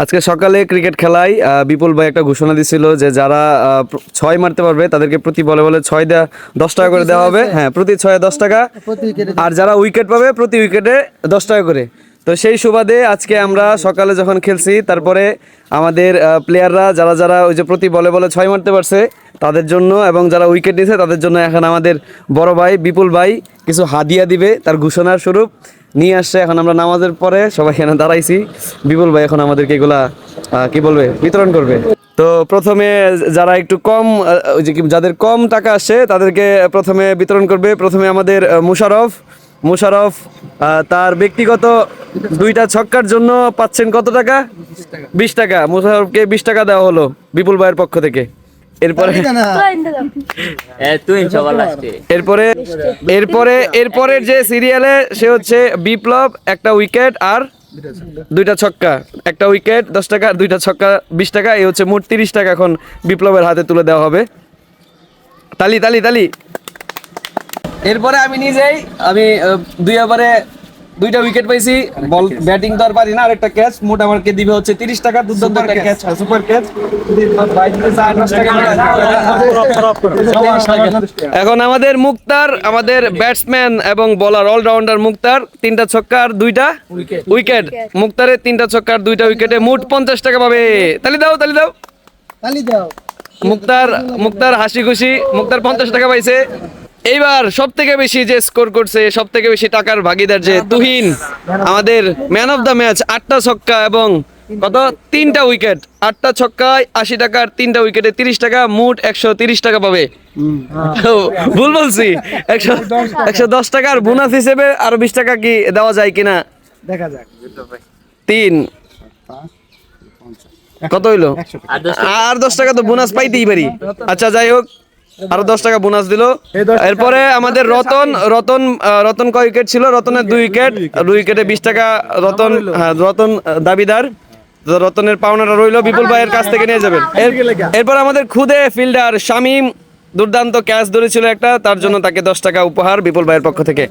আজকে সকালে ক্রিকেট খেলায় বিপুল ভাই একটা ঘোষণা দিছিল যে যারা 6 মারতে পারবে তাদেরকে প্রতি বলে 6 দেওয়া 10 টাকা করে দেওয়া হবে। হ্যাঁ, প্রতি 6 10 টাকা, আর যারা উইকেট পাবে প্রতি উইকেটে 10 টাকা করে। তো সেই সুবাদে আজকে আমরা সকালে যখন খেলছি তারপরে আমাদের প্লেয়াররা যারা যারা ওই যে প্রতি বলে 6 মারতে পারছে তাদের জন্য এবং যারা উইকেট নিয়েছে তাদের জন্য এখন আমাদের বড় ভাই বিপুল ভাই কিছু হাদিয়া দিবে, তার ঘোষণার স্বরূপ নিয়ে আসছে। এখন আমরা নামাজের পরে সবাই এখানে দাঁড়াইছি, বিপুল ভাই এখন আমাদেরকে এগুলা কি বলবে বিতরণ করবে। তো প্রথমে যারা একটু কম ওই যে যাদের কম টাকা আসছে তাদেরকে প্রথমে বিতরণ করবে। প্রথমে আমাদের মুশারফ তার ব্যক্তিগত 2টা ছক্কার জন্য পাচ্ছেন কত টাকা? 20 টাকা। মুশারফকে 20 টাকা দেওয়া হলো বিপুল ভাইয়ের পক্ষ থেকে। এরপরে এরপরের যে সিরিয়ালে সে হচ্ছে বিপ্লব, একটা উইকেট আর 2টা ছক্কা, একটা উইকেট 10 টাকা, 2টা ছক্কা 20 টাকা। এই হচ্ছে মোট 30 টাকা এখন বিপ্লবের হাতে তুলে দেওয়া হবে। তালি তালি তালি। এরপরে আমি নিজেই 2 ওভারে 2টা উইকেট পাইছি, বল ব্যাটিং তো আর পারি না, আরেকটা ক্যাচ মোট আমাকে দিবে হচ্ছে 30 টাকা। দুর্দান্ত একটা ক্যাচ, সুপার ক্যাচ। এখন আমাদের মুক্তার, আমাদের ব্যাটসম্যান এবং বোলার অলরাউন্ডার মুক্তার 3টা ছক্কা আর 2টা উইকেট। মুক্তারের 3টা ছক্কা আর 2টা উইকেটে মোট 50 টাকা পাবে। তালি দাও তালি দাও তালি দাও। মুক্তার হাসি খুশি, মুক্তার 50 টাকা পাইছে। এইবার সব থেকে বেশি যে স্কোর করছে, সব থেকে বেশি টাকার ভাগিদার যে তুহিন, আমাদের ম্যান অফ দ্য ম্যাচ। 8টা ছক্কা এবং কত 3টা উইকেট, 8টা ছক্কায় 80 টাকা আর 3টা উইকেটে 30 টাকা, মোট 130 টাকা পাবে। ভুল বলছি, 110 টাকা। আর বোনাস হিসেবে আরো 20 টাকা কি দেওয়া যায় কিনা দেখা যাক। 3 কত হইলো? আর 10 টাকা তো বোনাস পাইতেই পারি। আচ্ছা যাই হোক, আরো 10 টাকা বোনাস দিল। এরপরে আমাদের রতন কয় উইকেট ছিল? রতনের 2 উইকেট, 2 উইকেটে 20 টাকা রতন। হ্যাঁ, রতন দাবিদার। রতনের পাওনাটা রইলো, বিপুল ভাইয়ের কাছ থেকে নিয়ে যাবেন। এরপর আমাদের খুদে ফিল্ডার শামীম দুর্দান্ত ক্যাচ ধরেছিল একটা, তার জন্য তাকে 10 টাকা উপহার বিপুল ভাইয়ের পক্ষ থেকে।